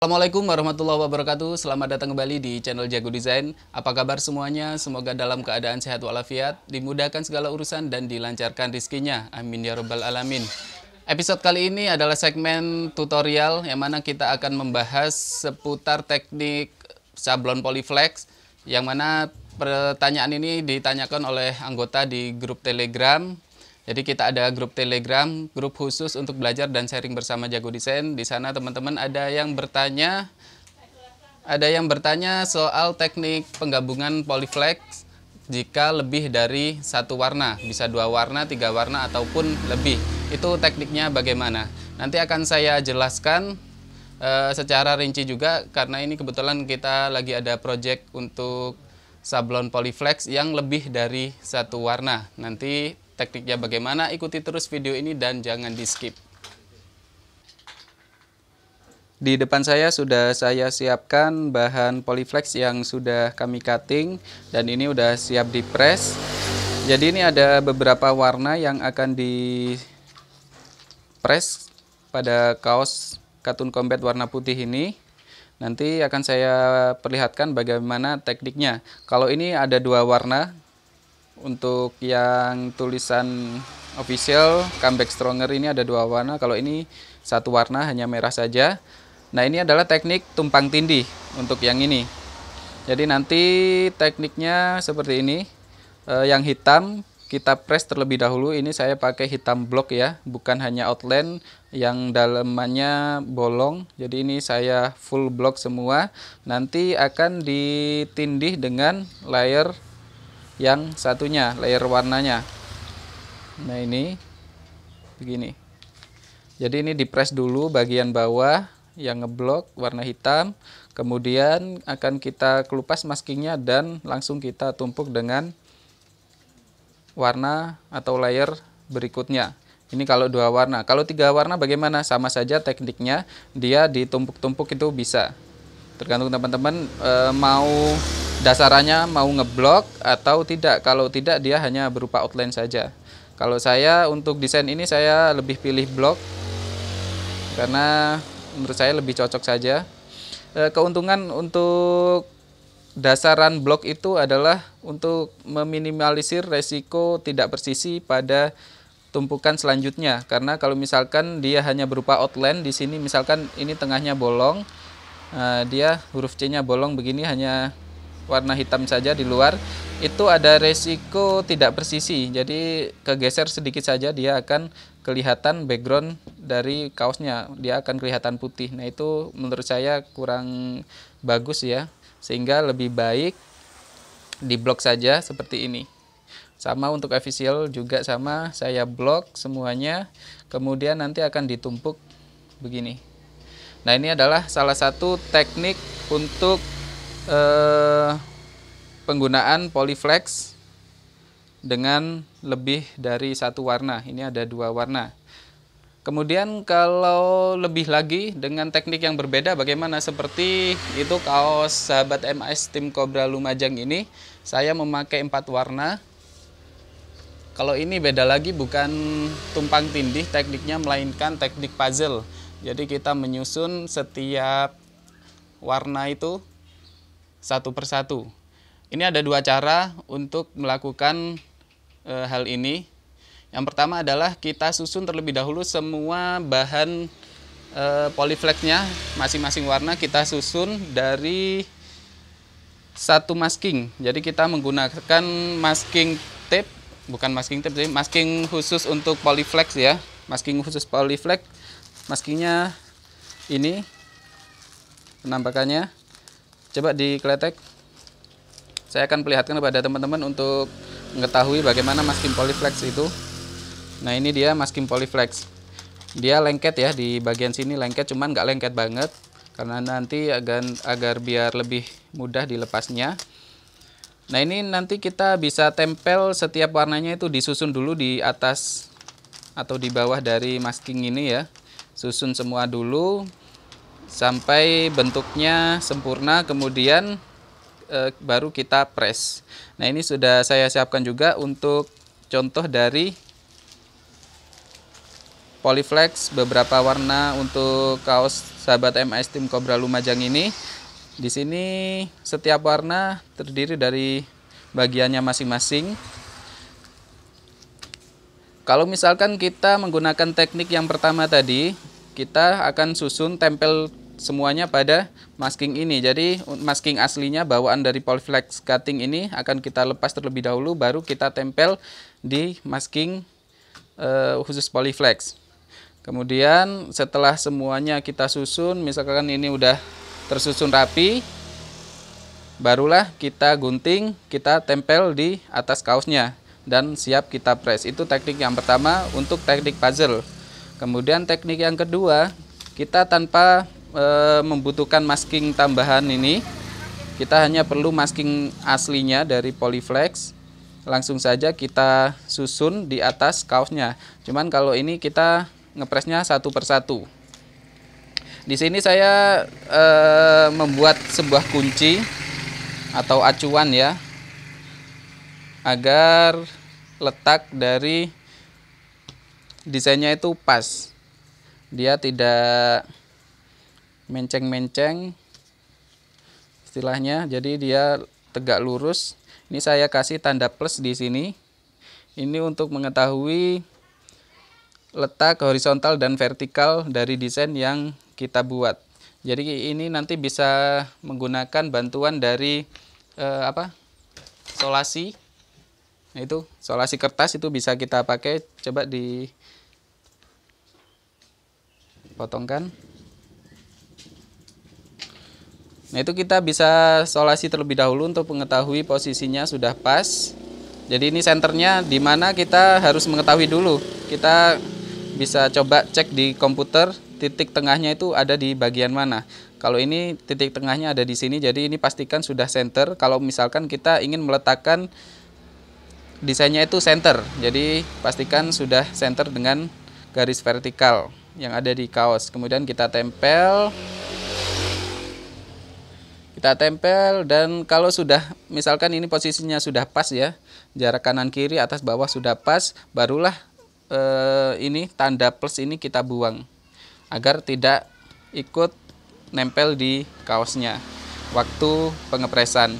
Assalamualaikum warahmatullahi wabarakatuh. Selamat datang kembali di channel Jago Desain. Apa kabar semuanya? Semoga dalam keadaan sehat walafiat, dimudahkan segala urusan dan dilancarkan rizkinya. Amin ya rabbal alamin. Episode kali ini adalah segmen tutorial yang mana kita akan membahas seputar teknik sablon polyflex, yang mana pertanyaan ini ditanyakan oleh anggota di grup Telegram. Jadi kita ada grup Telegram, grup khusus untuk belajar dan sharing bersama Jago Desain. Di sana teman-teman ada yang bertanya soal teknik penggabungan polyflex jika lebih dari satu warna, bisa 2 warna, 3 warna ataupun lebih. Itu tekniknya bagaimana? Nanti akan saya jelaskan secara rinci juga, karena ini kebetulan kita lagi ada project untuk sablon polyflex yang lebih dari satu warna. Nanti tekniknya bagaimana, ikuti terus video ini dan jangan di skip. Di depan saya sudah saya siapkan bahan polyflex yang sudah kami cutting, dan ini udah siap di press. Jadi ini ada beberapa warna yang akan di press pada kaos katun combat warna putih ini. Nanti akan saya perlihatkan bagaimana tekniknya. Kalau ini ada 2 warna. Untuk yang tulisan official Comeback Stronger ini ada 2 warna. Kalau ini 1 warna, hanya merah saja. Nah, ini adalah teknik tumpang tindih untuk yang ini. Jadi nanti tekniknya seperti ini. Yang hitam kita press terlebih dahulu. Ini saya pakai hitam blok ya, bukan hanya outline yang dalamannya bolong. Jadi ini saya full blok semua. Nanti akan ditindih dengan layer yang satunya, layer warnanya. Nah, ini begini. Jadi ini dipres dulu bagian bawah yang ngeblok warna hitam, kemudian akan kita kelupas maskingnya dan langsung kita tumpuk dengan warna atau layer berikutnya. Ini kalau 2 warna. Kalau 3 warna bagaimana? Sama saja tekniknya, dia ditumpuk-tumpuk itu bisa. Tergantung teman-teman mau dasarannya mau ngeblok atau tidak. Kalau tidak, dia hanya berupa outline saja. Kalau saya untuk desain ini saya lebih pilih blok, karena menurut saya lebih cocok saja. Keuntungan untuk dasaran blok itu adalah untuk meminimalisir resiko tidak persisi pada tumpukan selanjutnya. Karena kalau misalkan dia hanya berupa outline, di sini misalkan ini tengahnya bolong, dia huruf C-nya bolong begini, hanya warna hitam saja di luar, itu ada resiko tidak persisi. Jadi kegeser sedikit saja dia akan kelihatan background dari kaosnya, dia akan kelihatan putih. Nah, itu menurut saya kurang bagus ya, sehingga lebih baik di blok saja seperti ini. Sama untuk official juga sama, saya blok semuanya, kemudian nanti akan ditumpuk begini. Nah, ini adalah salah satu teknik untuk penggunaan polyflex dengan lebih dari 1 warna. Ini ada 2 warna. Kemudian kalau lebih lagi dengan teknik yang berbeda bagaimana, seperti itu kaos sahabat MAS Tim Cobra Lumajang ini saya memakai 4 warna. Kalau ini beda lagi, bukan tumpang tindih tekniknya, melainkan teknik puzzle. Jadi kita menyusun setiap warna itu satu persatu. Ini ada 2 cara untuk melakukan hal ini. Yang pertama adalah kita susun terlebih dahulu semua bahan polyflexnya, masing-masing warna kita susun dari 1 masking. Jadi kita menggunakan masking tape, bukan masking tape, jadi masking khusus untuk polyflex ya. Masking khusus polyflex, maskingnya ini penampakannya. Coba dikeletek. Saya akan perlihatkan kepada teman-teman untuk mengetahui bagaimana masking polyflex itu. Nah, ini dia masking polyflex. Dia lengket ya, di bagian sini lengket, cuman nggak lengket banget, karena nanti agar biar lebih mudah dilepasnya. Nah, ini nanti kita bisa tempel setiap warnanya itu, disusun dulu di atas atau di bawah dari masking ini ya. Susun semua dulu sampai bentuknya sempurna, kemudian baru kita press. Nah, ini sudah saya siapkan juga untuk contoh dari Polyflex beberapa warna untuk kaos sahabat MAS Tim Cobra Lumajang ini. Di sini setiap warna terdiri dari bagiannya masing-masing. Kalau misalkan kita menggunakan teknik yang pertama tadi, kita akan susun tempel semuanya pada masking ini. Jadi masking aslinya bawaan dari Polyflex cutting ini akan kita lepas terlebih dahulu, baru kita tempel di masking khusus Polyflex. Kemudian setelah semuanya kita susun, misalkan ini udah tersusun rapi, barulah kita gunting, kita tempel di atas kaosnya dan siap kita press. Itu teknik yang pertama untuk teknik puzzle. Kemudian teknik yang kedua, kita tanpa membutuhkan masking tambahan ini, kita hanya perlu masking aslinya dari Polyflex. Langsung saja kita susun di atas kaosnya. Cuman kalau ini kita ngepresnya satu persatu. Di sini saya membuat sebuah kunci atau acuan ya, agar letak dari desainnya itu pas, dia tidak menceng-menceng istilahnya, jadi dia tegak lurus. Ini saya kasih tanda plus di sini. Ini untuk mengetahui letak horizontal dan vertikal dari desain yang kita buat. Jadi ini nanti bisa menggunakan bantuan dari solasi. Nah, itu solasi kertas itu bisa kita pakai. Coba dipotongkan. Nah, itu kita bisa solasi terlebih dahulu untuk mengetahui posisinya sudah pas. Jadi ini senternya di mana kita harus mengetahui dulu. Kita bisa coba cek di komputer titik tengahnya itu ada di bagian mana. Kalau ini titik tengahnya ada di sini, jadi ini pastikan sudah center. Kalau misalkan kita ingin meletakkan desainnya itu center, jadi pastikan sudah center dengan garis vertikal yang ada di kaos. Kemudian kita tempel. Dan kalau sudah misalkan ini posisinya sudah pas ya, jarak kanan kiri atas bawah sudah pas, barulah ini tanda plus ini kita buang agar tidak ikut nempel di kaosnya waktu pengepresan.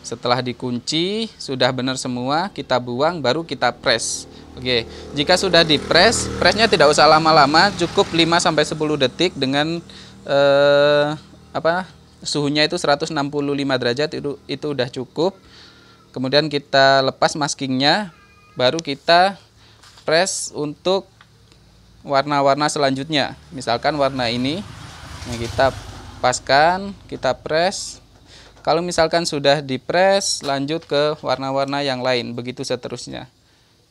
Setelah dikunci sudah benar semua, kita buang baru kita press. Oke, jika sudah di pressnya tidak usah lama-lama, cukup 5-10 detik dengan suhunya itu 165 derajat, itu udah cukup. Kemudian kita lepas maskingnya, baru kita press untuk warna-warna selanjutnya. Misalkan warna ini, nah kita paskan, kita press. Kalau misalkan sudah di press, lanjut ke warna-warna yang lain, begitu seterusnya.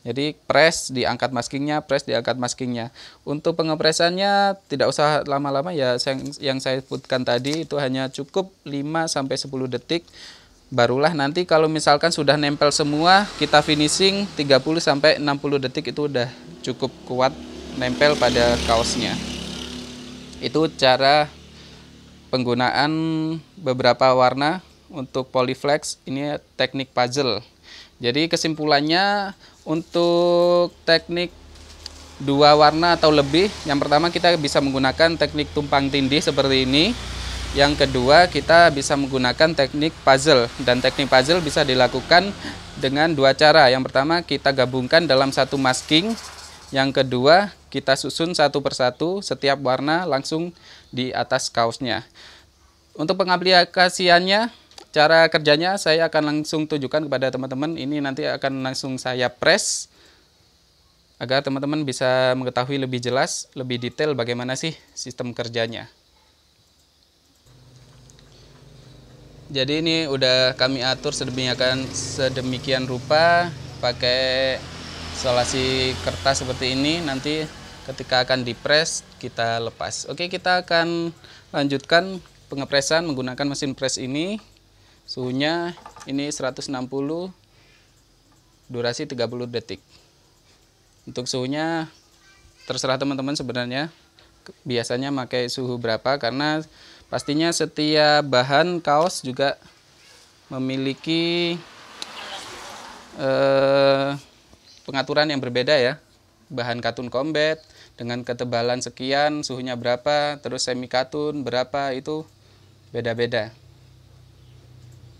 Jadi press, diangkat maskingnya, press, diangkat maskingnya. Untuk pengepresannya tidak usah lama-lama ya, yang saya sebutkan tadi itu hanya cukup 5-10 detik. Barulah nanti kalau misalkan sudah nempel semua, kita finishing 30-60 detik itu udah cukup kuat nempel pada kaosnya. Itu cara penggunaan beberapa warna untuk Polyflex, ini teknik puzzle. Jadi kesimpulannya untuk teknik dua warna atau lebih, yang pertama kita bisa menggunakan teknik tumpang tindih seperti ini. Yang kedua, kita bisa menggunakan teknik puzzle, dan teknik puzzle bisa dilakukan dengan dua cara. Yang pertama, kita gabungkan dalam satu masking. Yang kedua, kita susun satu persatu setiap warna langsung di atas kaosnya. Untuk pengaplikasiannya, cara kerjanya saya akan langsung tunjukkan kepada teman-teman. Ini nanti akan langsung saya press agar teman-teman bisa mengetahui lebih jelas, lebih detail bagaimana sih sistem kerjanya. Jadi ini udah kami atur sedemikian rupa pakai solasi kertas seperti ini. Nanti ketika akan dipres kita lepas. Oke, kita akan lanjutkan pengepresan menggunakan mesin press ini. Suhunya ini 160, durasi 30 detik. Untuk suhunya terserah teman-teman sebenarnya. Biasanya pakai suhu berapa, karena pastinya setiap bahan kaos juga memiliki pengaturan yang berbeda ya. Bahan katun combat dengan ketebalan sekian, suhunya berapa, terus semi katun berapa, itu beda-beda.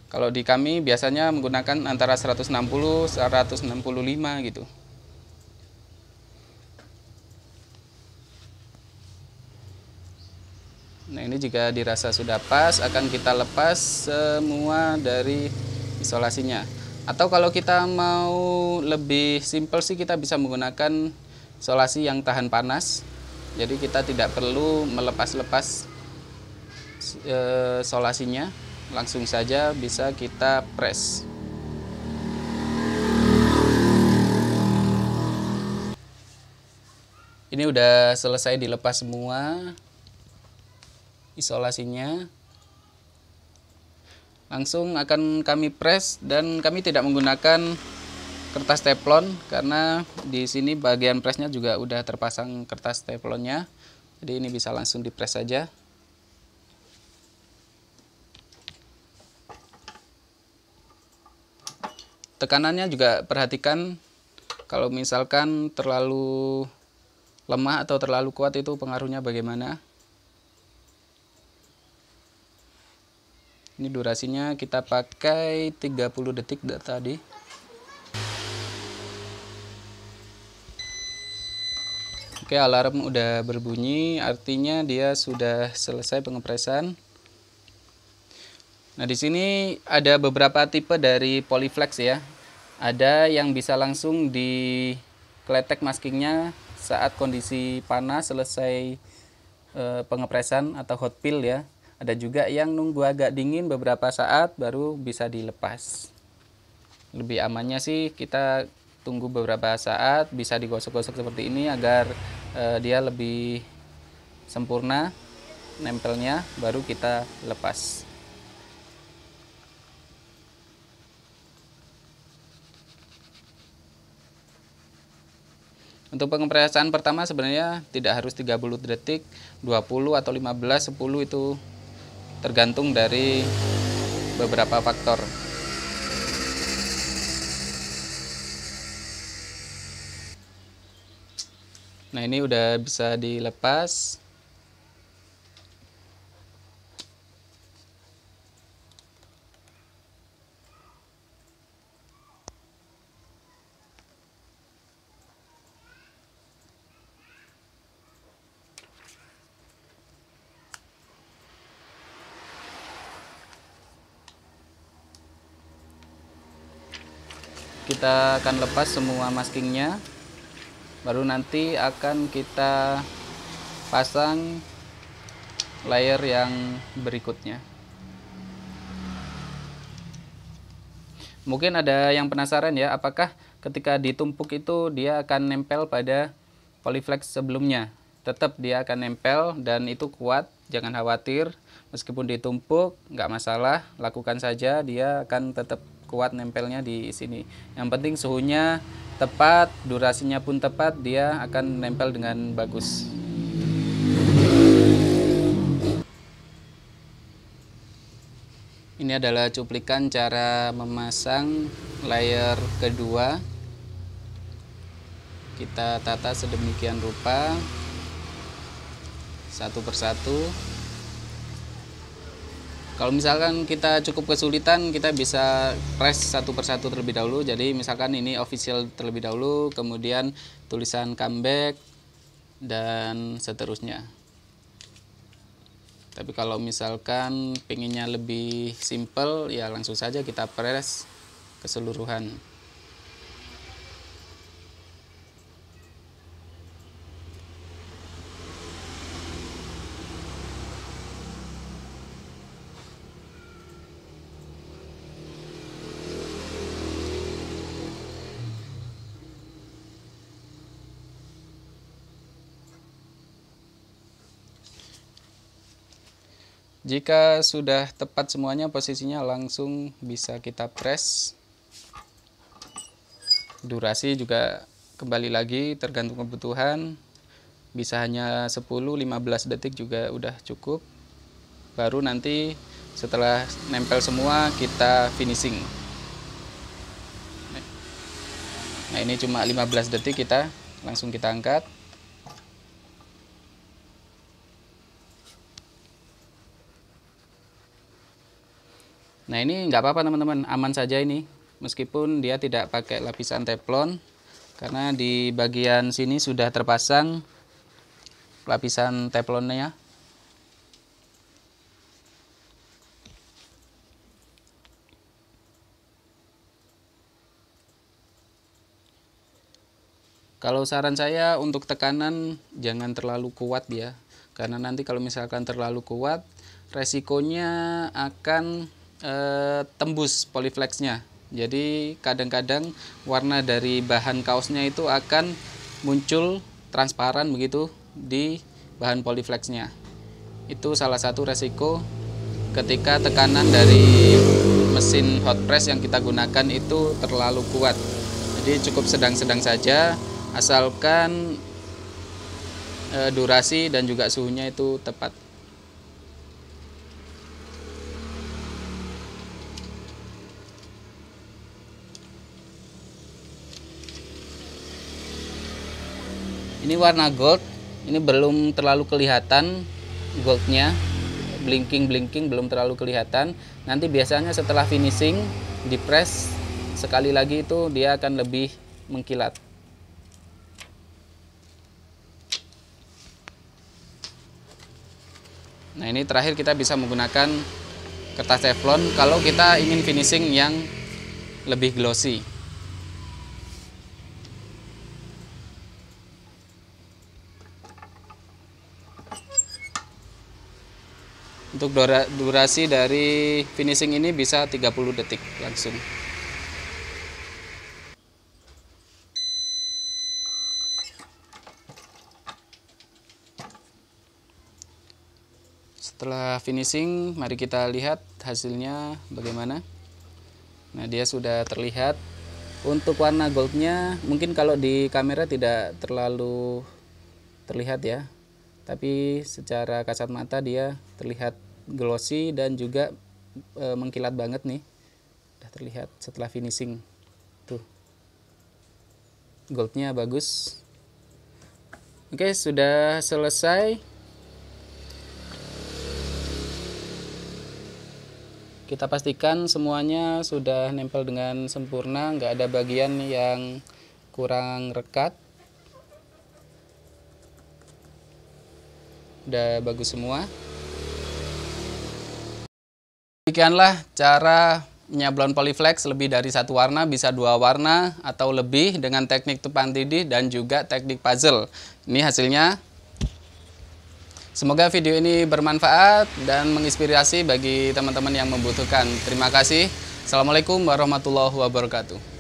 Kalau di kami biasanya menggunakan antara 160 165 gitu. Nah, ini jika dirasa sudah pas, akan kita lepas semua dari isolasinya. Atau kalau kita mau lebih simpel sih, kita bisa menggunakan isolasi yang tahan panas. Jadi kita tidak perlu melepas-lepas isolasinya, langsung saja bisa kita press. Ini udah selesai dilepas semua isolasinya. Langsung akan kami press, dan kami tidak menggunakan kertas teflon karena di sini bagian pressnya juga udah terpasang kertas teflonnya. Jadi ini bisa langsung dipres saja. Tekanannya juga perhatikan, kalau misalkan terlalu lemah atau terlalu kuat itu pengaruhnya bagaimana. Ini durasinya kita pakai 30 detik tadi. Oke, alarm udah berbunyi, artinya dia sudah selesai pengepresan. Nah, di sini ada beberapa tipe dari Polyflex ya. Ada yang bisa langsung dikletek maskingnya saat kondisi panas selesai pengepresan atau hot fill ya. Ada juga yang nunggu agak dingin beberapa saat baru bisa dilepas. Lebih amannya sih kita tunggu beberapa saat, bisa digosok-gosok seperti ini agar dia lebih sempurna nempelnya, baru kita lepas. Untuk pengepresan pertama sebenarnya tidak harus 30 detik, 20 atau 15, 10 itu tergantung dari beberapa faktor. Nah, ini udah bisa dilepas. Kita akan lepas semua maskingnya, baru nanti akan kita pasang layer yang berikutnya. Mungkin ada yang penasaran ya, apakah ketika ditumpuk itu dia akan nempel pada Polyflex sebelumnya? Tetap dia akan nempel dan itu kuat, jangan khawatir. Meskipun ditumpuk nggak masalah, lakukan saja, dia akan tetap kuat nempelnya di sini. Yang penting suhunya tepat, durasinya pun tepat, dia akan nempel dengan bagus. Ini adalah cuplikan cara memasang layer kedua. Kita tata sedemikian rupa, satu persatu. Kalau misalkan kita cukup kesulitan, kita bisa press satu persatu terlebih dahulu. Jadi misalkan ini official terlebih dahulu, kemudian tulisan comeback, dan seterusnya. Tapi kalau misalkan pengennya lebih simple, ya langsung saja kita press keseluruhan. Jika sudah tepat semuanya posisinya, langsung bisa kita press. Durasi juga kembali lagi tergantung kebutuhan, bisa hanya 10-15 detik juga udah cukup. Baru nanti setelah nempel semua kita finishing. Nah, ini cuma 15 detik, kita langsung kita angkat. Nah ini nggak apa-apa teman-teman, aman saja ini. Meskipun dia tidak pakai lapisan teflon, karena di bagian sini sudah terpasang lapisan teflonnya. Kalau saran saya untuk tekanan jangan terlalu kuat ya, karena nanti kalau misalkan terlalu kuat resikonya akan tembus polyflexnya. Jadi kadang-kadang warna dari bahan kaosnya itu akan muncul transparan begitu di bahan polyflexnya. Itu salah satu resiko ketika tekanan dari mesin hot press yang kita gunakan itu terlalu kuat. Jadi cukup sedang-sedang saja, asalkan durasi dan juga suhunya itu tepat. Ini warna gold, ini belum terlalu kelihatan goldnya, blinking belum terlalu kelihatan. Nanti biasanya setelah finishing di press sekali lagi itu dia akan lebih mengkilat. Nah ini terakhir kita bisa menggunakan kertas teflon kalau kita ingin finishing yang lebih glossy. Untuk durasi dari finishing ini bisa 30 detik langsung. Setelah finishing, mari kita lihat hasilnya bagaimana. Nah, dia sudah terlihat. Untuk warna goldnya, mungkin kalau di kamera tidak terlalu terlihat ya. Tapi secara kasat mata dia terlihat glossy dan juga mengkilat banget nih. Sudah terlihat setelah finishing. Tuh. Goldnya bagus. Oke, sudah selesai. Kita pastikan semuanya sudah nempel dengan sempurna, nggak ada bagian yang kurang rekat. Udah bagus semua. Demikianlah cara menyablon polyflex lebih dari satu warna, bisa dua warna atau lebih dengan teknik tumpang tindih dan juga teknik puzzle. Ini hasilnya. Semoga video ini bermanfaat dan menginspirasi bagi teman-teman yang membutuhkan. Terima kasih. Assalamualaikum warahmatullahi wabarakatuh.